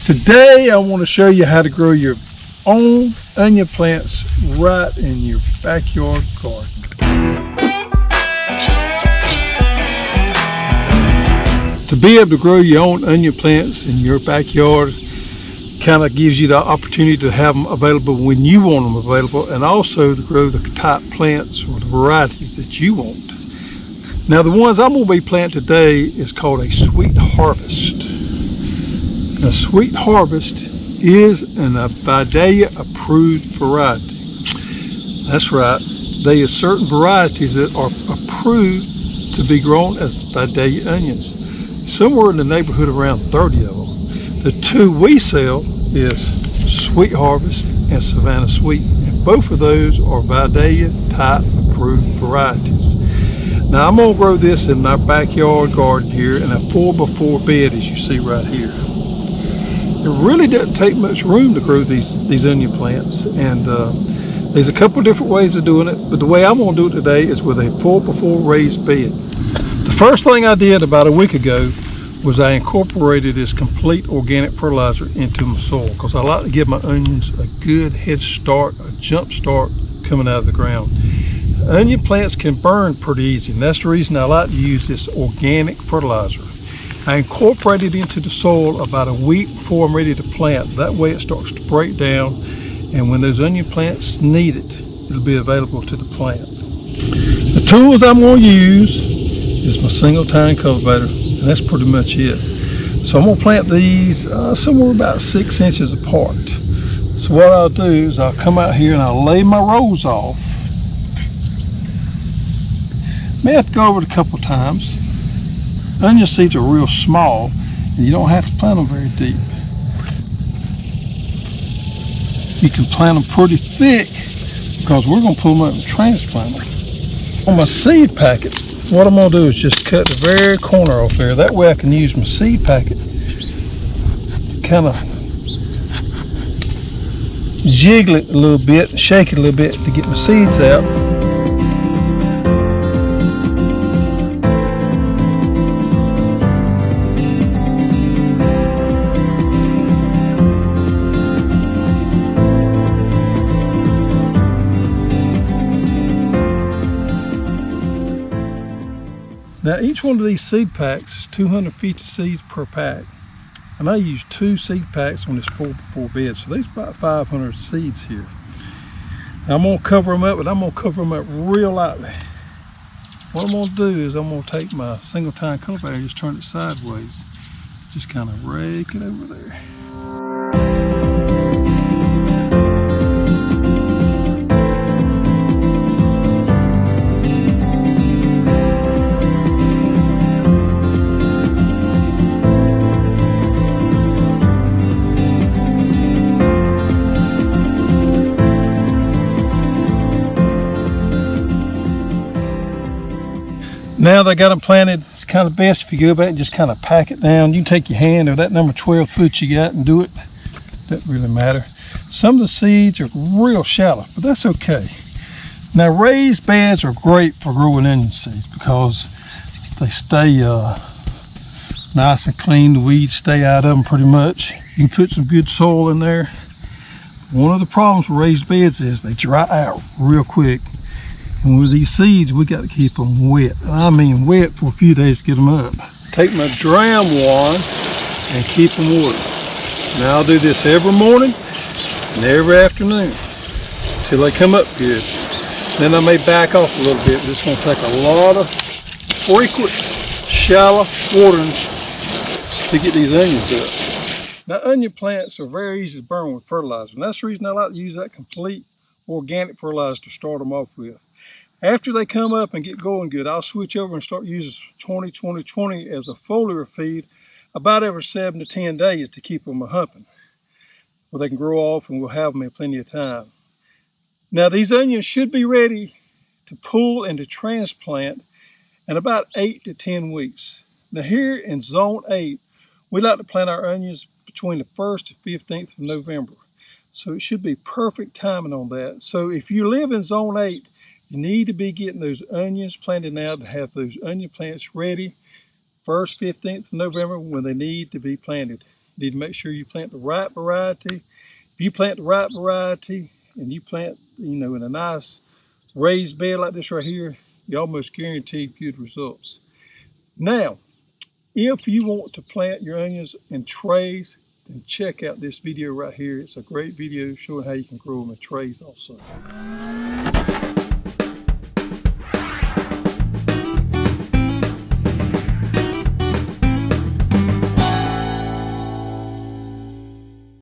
Today I want to show you how to grow your own onion plants right in your backyard garden. To be able to grow your own onion plants in your backyard kind of gives you the opportunity to have them available when you want them available, and also to grow the type plants or the varieties that you want. Now the ones I'm going to be planting today is called a sweet harvest. A sweet harvest is an Vidalia approved variety. That's right, there are certain varieties that are approved to be grown as Vidalia onions. Somewhere in the neighborhood of around 30 of them. The two we sell is Sweet Harvest and Savannah Sweet, and both of those are Vidalia type approved varieties. Now I'm going to grow this in my backyard garden here in a 4x4 bed, as you see right here. It really doesn't take much room to grow these onion plants, and there's a couple different ways of doing it, but the way I'm going to do it today is with a 4x4 raised bed. The first thing I did about a week ago was I incorporated this complete organic fertilizer into my soil, because I like to give my onions a good head start, a jump start coming out of the ground. Onion plants can burn pretty easy, and that's the reason I like to use this organic fertilizer. I incorporate it into the soil about a week before I'm ready to plant. That way it starts to break down, and when those onion plants need it, it'll be available to the plant. The tools I'm going to use is my single tine cultivator, and that's pretty much it. So I'm going to plant these somewhere about 6 inches apart. So what I'll do is I'll come out here and I'll lay my rows off. May have to go over it a couple times. Onion seeds are real small, and you don't have to plant them very deep. You can plant them pretty thick, because we're going to pull them up and transplant them. On my seed packet, what I'm going to do is just cut the very corner off there. That way I can use my seed packet to kind of jiggle it a little bit, shake it a little bit to get my seeds out. Now each one of these seed packs is 250 seeds per pack, and I use 2 seed packs on this 4x4 bed, so there's about 500 seeds here. Now I'm going to cover them up, but I'm going to cover them up real lightly. What I'm going to do is I'm going to take my single tine cultivator and just turn it sideways, just kind of rake it over there. Now that I got them planted, it's kind of best if you go back and just kind of pack it down. You can take your hand or that number 12 foot you got and do it. Doesn't really matter. Some of the seeds are real shallow, but that's okay. Now raised beds are great for growing onion seeds because they stay nice and clean. The weeds stay out of them pretty much. You can put some good soil in there. One of the problems with raised beds is they dry out real quick. And with these seeds, we got to keep them wet. I mean wet for a few days to get them up. Take my dram wand and keep them watered. Now I'll do this every morning and every afternoon till they come up good. Then I may back off a little bit, but it's going to take a lot of frequent, shallow waterings to get these onions up. Now onion plants are very easy to burn with fertilizer, and that's the reason I like to use that complete organic fertilizer to start them off with. After they come up and get going good, I'll switch over and start using 20-20-20 as a foliar feed about every 7 to 10 days to keep them humping, where they can grow off and we'll have them in plenty of time. Now these onions should be ready to pull and to transplant in about 8 to 10 weeks. Now here in Zone 8, we like to plant our onions between the 1st and 15th of November. So it should be perfect timing on that. So if you live in Zone 8, you need to be getting those onions planted now to have those onion plants ready 1st, 15th of November when they need to be planted. You need to make sure you plant the right variety. If you plant the right variety and you plant, in a nice raised bed like this right here, you almost guarantee good results. Now, if you want to plant your onions in trays, then check out this video right here. It's a great video showing how you can grow them in trays also.